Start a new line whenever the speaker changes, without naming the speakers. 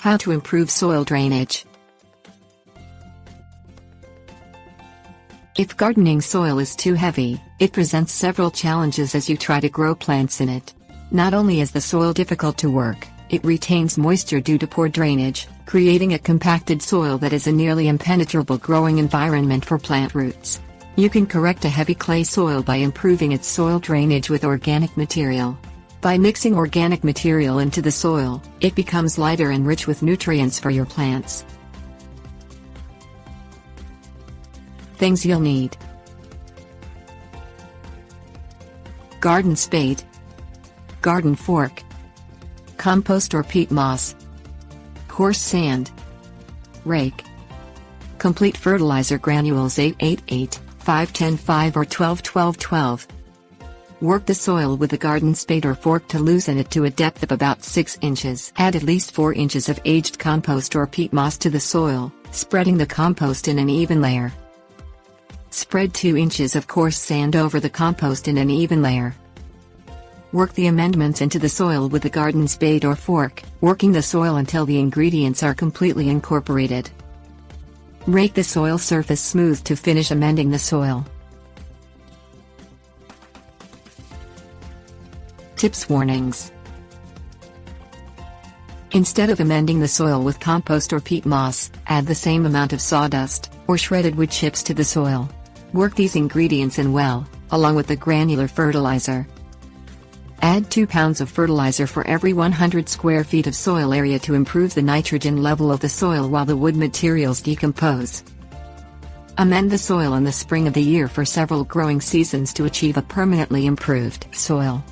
How to improve soil drainage. If gardening soil is too heavy, it presents several challenges as you try to grow plants in it. Not only is the soil difficult to work, it retains moisture due to poor drainage, creating a compacted soil that is a nearly impenetrable growing environment for plant roots. You can correct a heavy clay soil by improving its soil drainage with organic material. By mixing organic material into the soil, it becomes lighter and rich with nutrients for your plants. Things you'll need: garden spade, garden fork, compost or peat moss, coarse sand, rake, complete fertilizer granules 888, 510-5 or 12-12-12. Work the soil with a garden spade or fork to loosen it to a depth of about 6 inches. Add at least 4 inches of aged compost or peat moss to the soil, spreading the compost in an even layer. Spread 2 inches of coarse sand over the compost in an even layer. Work the amendments into the soil with a garden spade or fork, working the soil until the ingredients are completely incorporated. Rake the soil surface smooth to finish amending the soil. Tips warnings. Instead of amending the soil with compost or peat moss, add the same amount of sawdust, or shredded wood chips to the soil. Work these ingredients in well, along with the granular fertilizer. Add 2 pounds of fertilizer for every 100 square feet of soil area to improve the nitrogen level of the soil while the wood materials decompose. Amend the soil in the spring of the year for several growing seasons to achieve a permanently improved soil.